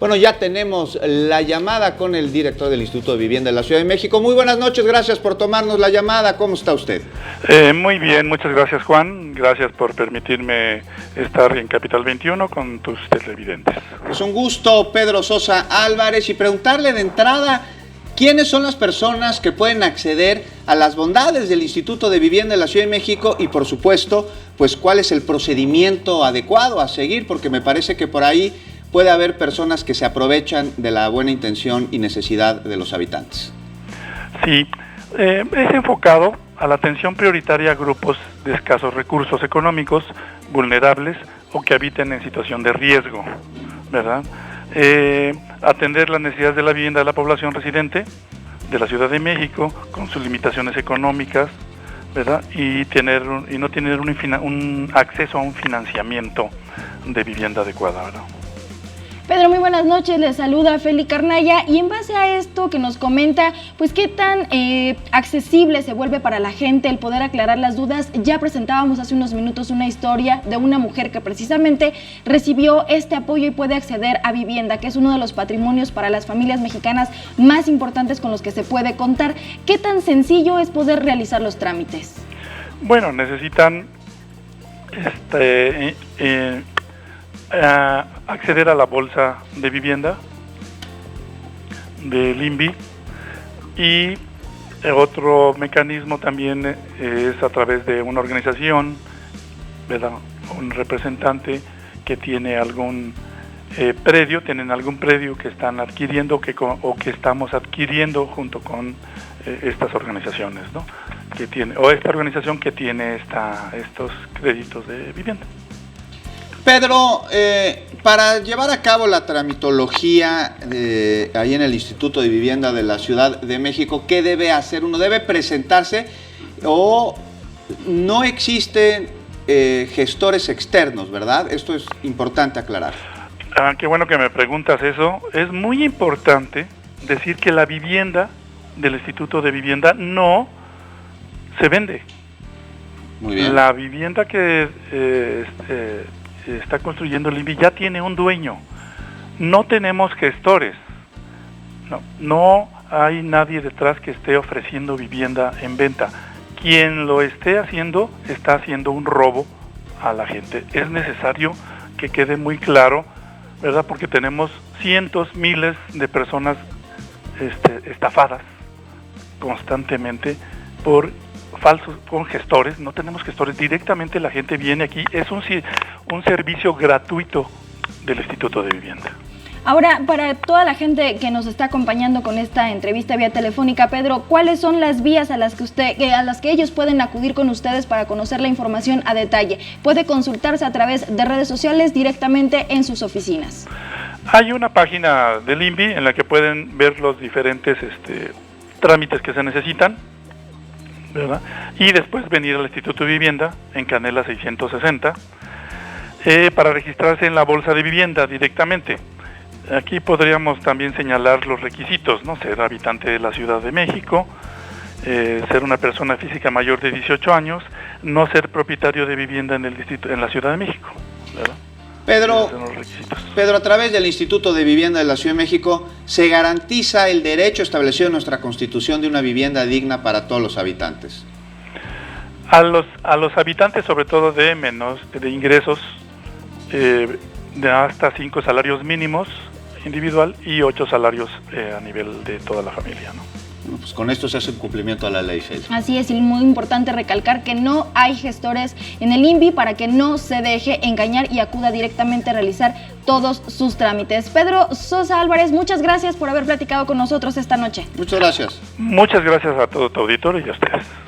Bueno, ya tenemos la llamada con el director del Instituto de Vivienda de la Ciudad de México. Muy buenas noches, gracias por tomarnos la llamada. ¿Cómo está usted? Muy bien, muchas gracias, Juan. Gracias por permitirme estar en Capital 21 con tus televidentes. Es un gusto, Pedro Sosa Álvarez, y preguntarle de entrada, ¿quiénes son las personas que pueden acceder a las bondades del Instituto de Vivienda de la Ciudad de México? Y por supuesto, pues cuál es el procedimiento adecuado a seguir, porque me parece que por ahí puede haber personas que se aprovechan de la buena intención y necesidad de los habitantes. Sí, es enfocado a la atención prioritaria a grupos de escasos recursos económicos, vulnerables o que habiten en situación de riesgo, ¿verdad? Atender las necesidades de la vivienda de la población residente de la Ciudad de México con sus limitaciones económicas, ¿verdad? Y no tener un acceso a un financiamiento de vivienda adecuada, ¿verdad? Pedro, muy buenas noches, les saluda Feli Carnaya, y en base a esto que nos comenta, pues qué tan accesible se vuelve para la gente el poder aclarar las dudas. Ya presentábamos hace unos minutos una historia de una mujer que precisamente recibió este apoyo y puede acceder a vivienda, que es uno de los patrimonios para las familias mexicanas más importantes con los que se puede contar. ¿Qué tan sencillo es poder realizar los trámites? Bueno, necesitan acceder a la bolsa de vivienda del INVI, y otro mecanismo también es a través de una organización, ¿verdad? Un representante que tiene algún tienen algún predio que están adquiriendo o que estamos adquiriendo junto con estas organizaciones, ¿no? O esta organización que tiene estos créditos de vivienda. Pedro, para llevar a cabo la tramitología ahí en el Instituto de Vivienda de la Ciudad de México, ¿qué debe hacer? ¿Uno debe presentarse o no existen gestores externos, verdad? Esto es importante aclarar. Qué bueno que me preguntas eso. Es muy importante decir que la vivienda del Instituto de Vivienda no se vende. Muy bien. La vivienda que está construyendo el INVI ya tiene un dueño. No tenemos gestores. No hay nadie detrás que esté ofreciendo vivienda en venta. Quien lo esté haciendo está haciendo un robo a la gente. Es necesario que quede muy claro, ¿verdad? Porque tenemos cientos, miles de personas estafadas constantemente por falsos, con gestores. No tenemos gestores, directamente la gente viene aquí, es un servicio gratuito del Instituto de Vivienda. Ahora, para toda la gente que nos está acompañando con esta entrevista vía telefónica, Pedro, ¿cuáles son las vías a las que ellos pueden acudir con ustedes para conocer la información a detalle? ¿Puede consultarse a través de redes sociales, directamente en sus oficinas? Hay una página del INVI en la que pueden ver los diferentes trámites que se necesitan, ¿verdad? Y después venir al Instituto de Vivienda en Canela 660 para registrarse en la bolsa de vivienda directamente. Aquí podríamos también señalar los requisitos, ¿no? Ser habitante de la Ciudad de México, ser una persona física mayor de 18 años, no ser propietario de vivienda en la Ciudad de México, ¿verdad? Pedro, a través del Instituto de Vivienda de la Ciudad de México, ¿se garantiza el derecho establecido en nuestra Constitución de una vivienda digna para todos los habitantes? A los habitantes, sobre todo de ingresos de hasta 5 salarios mínimos individual y 8 salarios a nivel de toda la familia, ¿no? Bueno, pues con esto se hace un cumplimiento a la ley, Feli. Así es, y muy importante recalcar que no hay gestores en el INVI para que no se deje engañar y acuda directamente a realizar todos sus trámites. Pedro Sosa Álvarez, muchas gracias por haber platicado con nosotros esta noche. Muchas gracias. Muchas gracias a todo tu auditorio y a ustedes.